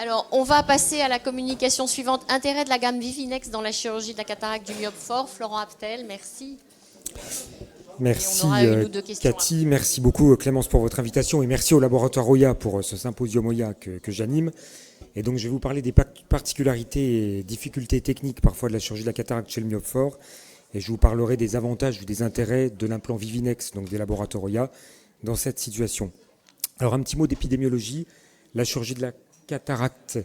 Alors, on va passer à la communication suivante. Intérêt de la gamme Vivinex dans la chirurgie de la cataracte du myope fort. Florent Aptel, merci. Merci Et on aura une ou deux questions Cathy, après. merci beaucoup Clémence pour votre invitation et merci au laboratoire Oya pour ce symposium Oya que j'anime. Et donc je vais vous parler des particularités et difficultés techniques parfois de la chirurgie de la cataracte chez le myope fort. Et je vous parlerai des avantages ou des intérêts de l'implant Vivinex, donc des laboratoires Oya, dans cette situation. Alors un petit mot d'épidémiologie. La chirurgie de la cataracte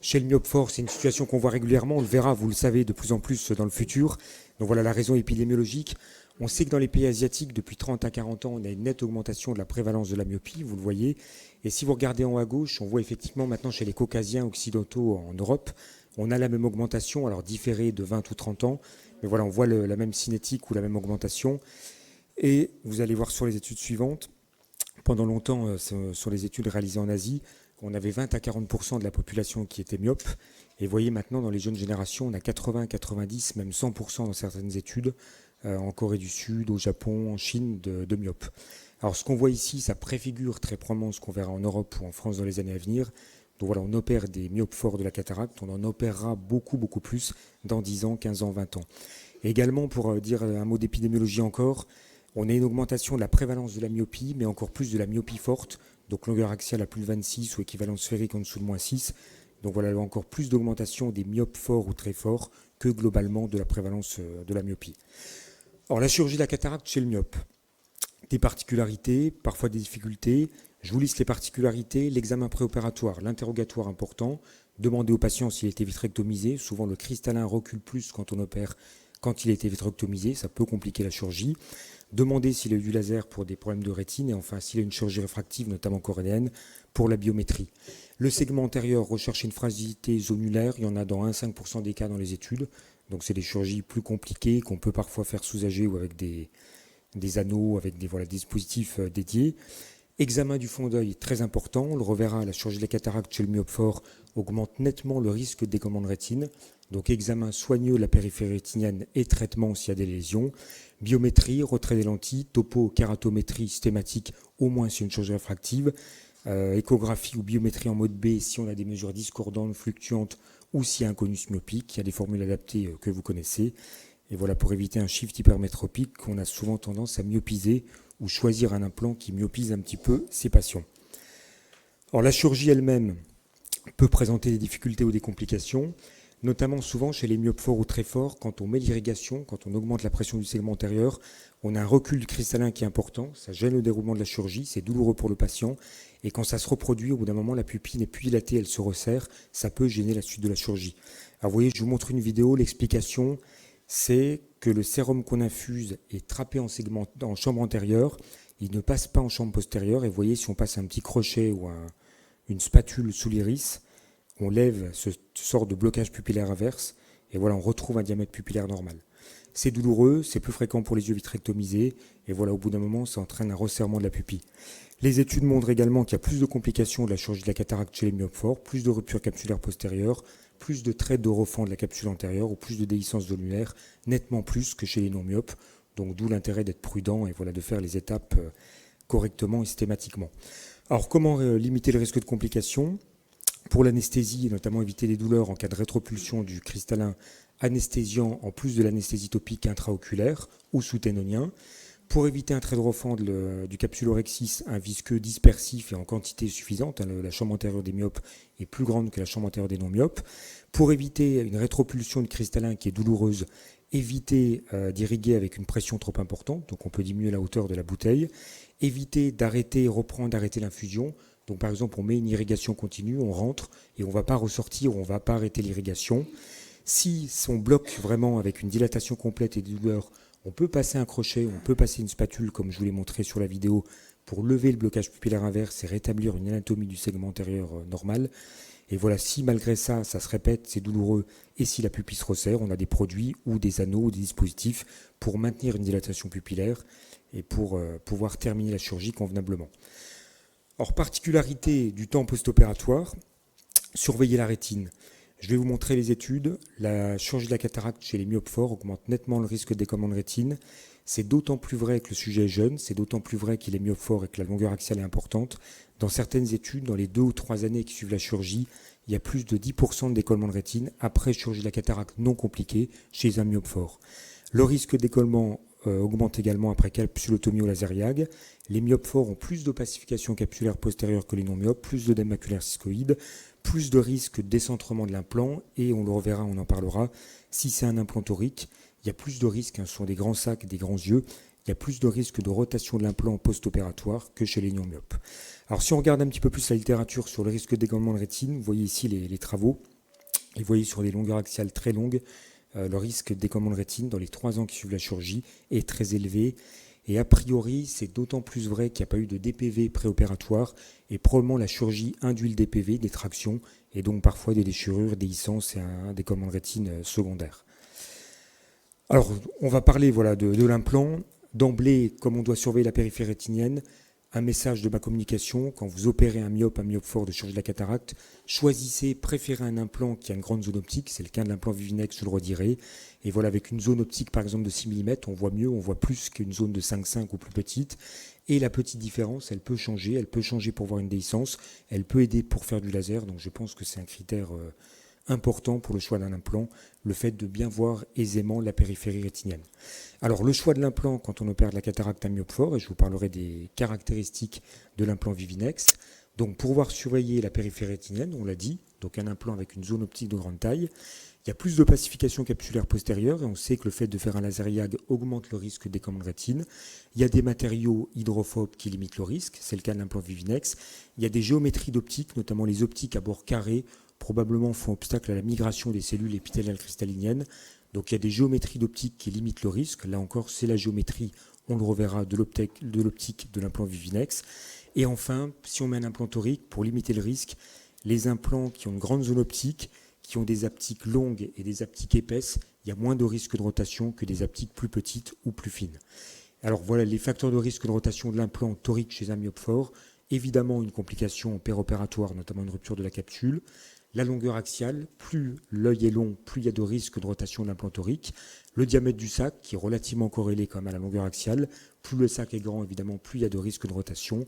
chez le myope fort, c'est une situation qu'on voit régulièrement. On le verra, vous le savez, de plus en plus dans le futur. Donc voilà la raison épidémiologique. On sait que dans les pays asiatiques, depuis 30 à 40 ans, on a une nette augmentation de la prévalence de la myopie, vous le voyez. Et si vous regardez en haut à gauche, on voit effectivement maintenant chez les caucasiens occidentaux en Europe, on a la même augmentation, alors différée de 20 ou 30 ans. Mais voilà, on voit la même cinétique ou la même augmentation. Et vous allez voir sur les études suivantes, pendant longtemps, sur les études réalisées en Asie, on avait 20 à 40% de la population qui était myope. Et vous voyez maintenant, dans les jeunes générations, on a 80, 90, même 100% dans certaines études, en Corée du Sud, au Japon, en Chine, de myopes. Alors ce qu'on voit ici, ça préfigure très probablement ce qu'on verra en Europe ou en France dans les années à venir. Donc voilà, on opère des myopes forts de la cataracte, on en opérera beaucoup, beaucoup plus dans 10 ans, 15 ans, 20 ans. Et également, pour dire un mot d'épidémiologie encore, on a une augmentation de la prévalence de la myopie, mais encore plus de la myopie forte, donc longueur axiale à plus de 26 ou équivalent sphérique en dessous de -6. Donc voilà, encore plus d'augmentation des myopes forts ou très forts que globalement de la prévalence de la myopie. Or, la chirurgie de la cataracte chez le myope, des particularités, parfois des difficultés. Je vous liste les particularités. L'examen préopératoire, l'interrogatoire important. Demandez au patient s'il a été vitrectomisé. Souvent, le cristallin recule plus quand on opère quand il a été vitrectomisé. Ça peut compliquer la chirurgie. Demandez s'il a eu du laser pour des problèmes de rétine. Et enfin, s'il a une chirurgie réfractive, notamment coréenne, pour la biométrie. Le segment antérieur, recherchez une fragilité zonulaire. Il y en a dans 1,5% des cas dans les études. Donc, c'est des chirurgies plus compliquées qu'on peut parfois faire sous-âgé ou avec des anneaux, avec des dispositifs dédiés. Examen du fond d'œil, très important. On le reverra, la chirurgie de la cataracte chez le myope fort augmente nettement le risque de décollement de rétine. Donc examen soigneux de la périphérie rétinienne et traitement s'il y a des lésions. Biométrie, retrait des lentilles, topo, kératométrie systématique, au moins si une chirurgie réfractive. Échographie ou biométrie en mode B si on a des mesures discordantes, fluctuantes ou s'il y a un conus myopique. Il y a des formules adaptées que vous connaissez. Et voilà, pour éviter un shift hypermétropique, on a souvent tendance à myopiser ou choisir un implant qui myopise un petit peu ses patients. Alors la chirurgie elle-même peut présenter des difficultés ou des complications, notamment souvent chez les myopes forts ou très forts, quand on met l'irrigation, quand on augmente la pression du segment antérieur, on a un recul du cristallin qui est important, ça gêne le déroulement de la chirurgie, c'est douloureux pour le patient, et quand ça se reproduit, au bout d'un moment, la pupille n'est plus dilatée, elle se resserre, ça peut gêner la suite de la chirurgie. Alors vous voyez, je vous montre une vidéo, l'explication, c'est que le sérum qu'on infuse est trappé en chambre antérieure, il ne passe pas en chambre postérieure, et vous voyez, si on passe un petit crochet ou une spatule sous l'iris, on lève ce sort de blocage pupillaire inverse, et voilà, on retrouve un diamètre pupillaire normal. C'est douloureux, c'est plus fréquent pour les yeux vitrectomisés, et voilà, au bout d'un moment, ça entraîne un resserrement de la pupille. Les études montrent également qu'il y a plus de complications de la chirurgie de la cataracte chez les myopes forts, plus de ruptures capsulaires postérieures, plus de traits de refend de la capsule antérieure ou plus de déhiscence zonulaire, nettement plus que chez les non-myopes. Donc d'où l'intérêt d'être prudent et voilà, de faire les étapes correctement et systématiquement. Alors comment limiter le risque de complications? Pour l'anesthésie, et notamment éviter les douleurs en cas de rétropulsion du cristallin anesthésiant en plus de l'anesthésie topique intraoculaire ou sous-ténonien. Pour éviter un trait de refend du capsulorhexis, un visqueux dispersif et en quantité suffisante, la chambre antérieure des myopes est plus grande que la chambre antérieure des non-myopes. Pour éviter une rétropulsion de cristallin qui est douloureuse, éviter d'irriguer avec une pression trop importante, donc on peut diminuer la hauteur de la bouteille. Éviter d'arrêter, d'arrêter l'infusion. Donc par exemple, on met une irrigation continue, on rentre et on ne va pas ressortir, on ne va pas arrêter l'irrigation. Si on bloque vraiment avec une dilatation complète et des douleurs, on peut passer un crochet, on peut passer une spatule comme je vous l'ai montré sur la vidéo pour lever le blocage pupillaire inverse et rétablir une anatomie du segment antérieur normal. Et voilà, si malgré ça, ça se répète, c'est douloureux et si la pupille se resserre, on a des produits ou des anneaux ou des dispositifs pour maintenir une dilatation pupillaire et pour pouvoir terminer la chirurgie convenablement. Or, particularité du temps post-opératoire, surveiller la rétine. Je vais vous montrer les études. La chirurgie de la cataracte chez les myopes forts augmente nettement le risque de décollement de rétine. C'est d'autant plus vrai que le sujet est jeune, c'est d'autant plus vrai qu'il est myope fort et que la longueur axiale est importante. Dans certaines études, dans les 2 ou 3 années qui suivent la chirurgie, il y a plus de 10% de décollement de rétine après chirurgie de la cataracte non compliquée chez un myope fort. Le risque de décollement augmente également après capsulotomie au laser YAG. Les myopes forts ont plus d'opacification capsulaire postérieure que les non-myopes, plus d'œdème maculaire ciscoïde, plus de risque de décentrement de l'implant, et on le reverra, on en parlera, si c'est un implant torique, il y a plus de risques, ce sont des grands sacs, des grands yeux, il y a plus de risque de rotation de l'implant post-opératoire que chez les non-myopes. Alors si on regarde un petit peu plus la littérature sur le risque de décollement de rétine, vous voyez ici les travaux, et vous voyez sur des longueurs axiales très longues, le risque de décollement de rétine dans les 3 ans qui suivent la chirurgie est très élevé. Et a priori, c'est d'autant plus vrai qu'il n'y a pas eu de DPV préopératoire et probablement la chirurgie induit le DPV, des tractions, et donc parfois des déchirures, des licences et un décollement de rétine secondaire. Alors, on va parler de l'implant. D'emblée, comme on doit surveiller la périphérie rétinienne, un message de ma communication, quand vous opérez un myope fort de chirurgie de la cataracte, choisissez, préférez un implant qui a une grande zone optique, c'est le cas de l'implant Vivinex, je le redirai. Et voilà, avec une zone optique par exemple de 6 mm, on voit mieux, on voit plus qu'une zone de 5,5 ou plus petite. Et la petite différence, elle peut changer pour voir une déhiscence, elle peut aider pour faire du laser, donc je pense que c'est un critère important pour le choix d'un implant, le fait de bien voir aisément la périphérie rétinienne. Alors le choix de l'implant quand on opère de la cataracte à myope fort, et je vous parlerai des caractéristiques de l'implant Vivinex. Donc pour pouvoir surveiller la périphérie rétinienne, on l'a dit, donc un implant avec une zone optique de grande taille, il y a plus d'opacification capsulaire postérieure et on sait que le fait de faire un laser YAG augmente le risque de décollement de rétine. Il y a des matériaux hydrophobes qui limitent le risque, c'est le cas de l'implant Vivinex. Il y a des géométries d'optique, notamment les optiques à bord carré, probablement font obstacle à la migration des cellules épithéliales cristalliniennes. Donc il y a des géométries d'optique qui limitent le risque. Là encore, c'est la géométrie, on le reverra, de l'optique de l'implant Vivinex. Et enfin, si on met un implant torique, pour limiter le risque, les implants qui ont une grande zone optique, qui ont des aptiques longues et des aptiques épaisses, il y a moins de risque de rotation que des aptiques plus petites ou plus fines. Alors voilà les facteurs de risque de rotation de l'implant torique chez un myope fort. Évidemment, une complication péropératoire, notamment une rupture de la capsule. La longueur axiale, plus l'œil est long, plus il y a de risque de rotation de l'implant torique. Le diamètre du sac, qui est relativement corrélé quand même à la longueur axiale, plus le sac est grand, évidemment, plus il y a de risque de rotation.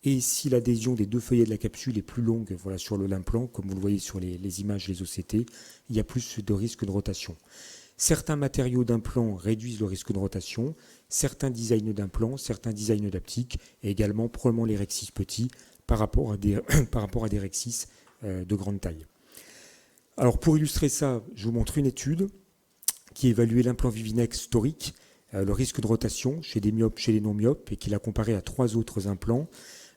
Et si l'adhésion des 2 feuillets de la capsule est plus longue sur l'implant, comme vous le voyez sur les images, les OCT, il y a plus de risque de rotation. Certains matériaux d'implant réduisent le risque de rotation, certains designs d'implants, certains designs d'aptiques, et également probablement les rexis petits par rapport à des rexis de grande taille. Alors pour illustrer ça, je vous montre une étude qui évaluait l'implant Vivinex torique, le risque de rotation chez des myopes, chez les non-myopes, et qui l'a comparé à 3 autres implants.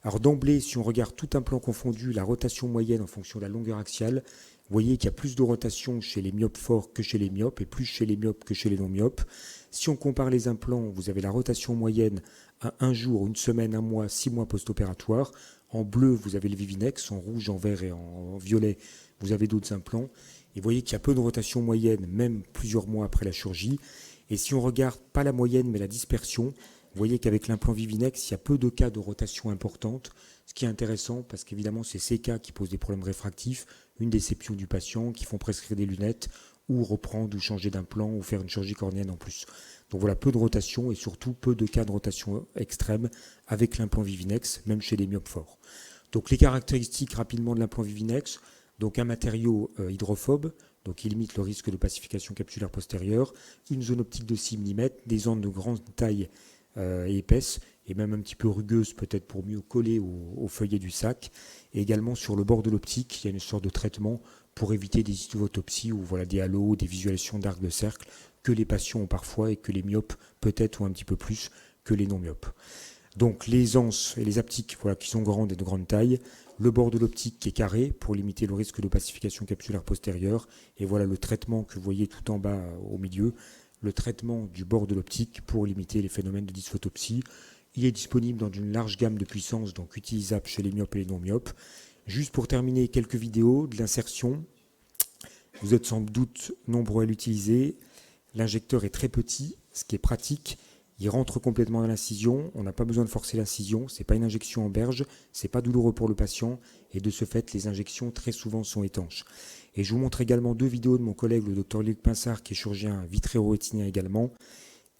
Alors d'emblée, si on regarde tout implant confondu, la rotation moyenne en fonction de la longueur axiale, vous voyez qu'il y a plus de rotation chez les myopes forts que chez les myopes, et plus chez les myopes que chez les non-myopes. Si on compare les implants, vous avez la rotation moyenne à 1 jour, 1 semaine, 1 mois, 6 mois post-opératoire. En bleu, vous avez le Vivinex, en rouge, en vert et en violet, vous avez d'autres implants. Et vous voyez qu'il y a peu de rotation moyenne, même plusieurs mois après la chirurgie. Et si on regarde pas la moyenne, mais la dispersion, vous voyez qu'avec l'implant Vivinex, il y a peu de cas de rotation importante, ce qui est intéressant parce qu'évidemment, c'est ces cas qui posent des problèmes réfractifs, une déception du patient, qui font prescrire des lunettes, ou reprendre ou changer d'implant, ou faire une chirurgie cornéenne en plus. Donc voilà, peu de rotation et surtout peu de cas de rotation extrême avec l'implant Vivinex, même chez les myopes forts. Donc les caractéristiques rapidement de l'implant Vivinex, donc un matériau hydrophobe, donc il limite le risque de pacification capsulaire postérieure, une zone optique de 6 mm, des ondes de grande taille et épaisse, et même un petit peu rugueuse peut-être pour mieux coller au feuillet du sac. Et également sur le bord de l'optique, il y a une sorte de traitement pour éviter des hystovautopsies ou des halos, des visualisations d'arcs de cercle que les patients ont parfois et que les myopes peut-être ont un petit peu plus que les non-myopes. Donc les anses et les aptiques qui sont grandes et de grande taille, le bord de l'optique qui est carré pour limiter le risque de pacification capsulaire postérieure, et voilà le traitement que vous voyez tout en bas au milieu, le traitement du bord de l'optique pour limiter les phénomènes de dysphotopsie. Il est disponible dans une large gamme de puissances, donc utilisable chez les myopes et les non-myopes. Juste pour terminer, quelques vidéos de l'insertion. Vous êtes sans doute nombreux à l'utiliser. L'injecteur est très petit, ce qui est pratique. Il rentre complètement dans l'incision. On n'a pas besoin de forcer l'incision. Ce n'est pas une injection en berge. Ce n'est pas douloureux pour le patient. Et de ce fait, les injections très souvent sont étanches. Et je vous montre également 2 vidéos de mon collègue, le Dr Luc Pinsard, qui est chirurgien vitréo-rétinien également,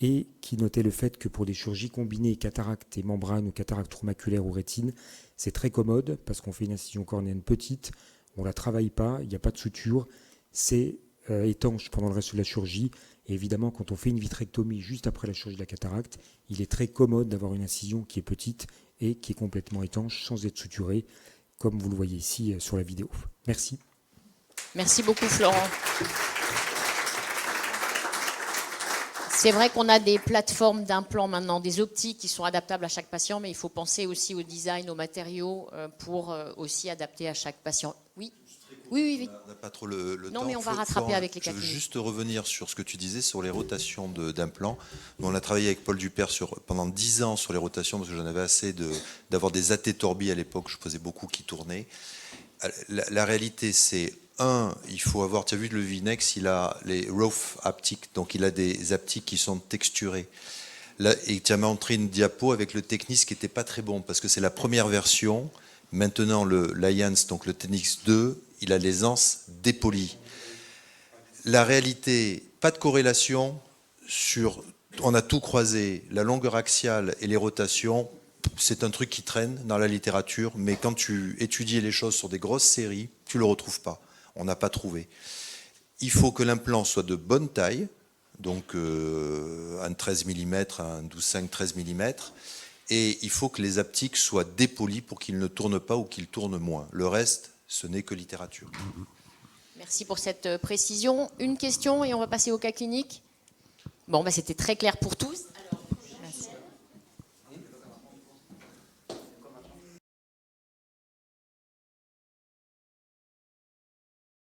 et qui notait le fait que pour des chirurgies combinées cataracte et membrane ou cataracte tromaculaire ou rétine, c'est très commode parce qu'on fait une incision cornéenne petite, on ne la travaille pas, il n'y a pas de suture, c'est étanche pendant le reste de la chirurgie. Et évidemment, quand on fait une vitrectomie juste après la chirurgie de la cataracte, il est très commode d'avoir une incision qui est petite et qui est complètement étanche sans être suturée, comme vous le voyez ici sur la vidéo. Merci. Merci beaucoup, Florent. C'est vrai qu'on a des plateformes d'implants maintenant, des optiques qui sont adaptables à chaque patient, mais il faut penser aussi au design, aux matériaux pour aussi adapter à chaque patient. Oui. Oui. On n'a pas trop le temps. Non, mais on va rattraper avec les cas Je veux cliniques. juste revenir sur ce que tu disais sur les rotations d'implants. Nous, on a travaillé avec Paul Dupère pendant 10 ans sur les rotations, parce que j'en avais assez d'avoir des AT-Torbi à l'époque, je faisais beaucoup qui tournaient. La réalité, c'est, il faut avoir, tu as vu le Vinex, il a les rough haptiques, donc il a des haptiques qui sont texturés. Là, et tu as montré une diapo avec le Technis qui n'était pas très bon, parce que c'est la première version. Maintenant, l'Alliance, donc le Technis 2, il a les anses dépolies. La réalité, pas de corrélation sur... On a tout croisé, la longueur axiale et les rotations, c'est un truc qui traîne dans la littérature, mais quand tu étudies les choses sur des grosses séries, tu ne le retrouves pas. On n'a pas trouvé. Il faut que l'implant soit de bonne taille, donc un 13 mm, un 12,5, 13 mm, et il faut que les haptiques soient dépolis pour qu'ils ne tournent pas ou qu'ils tournent moins. Le reste, ce n'est que littérature. Merci pour cette précision. Une question et on va passer au cas clinique. Bon, c'était très clair pour tous.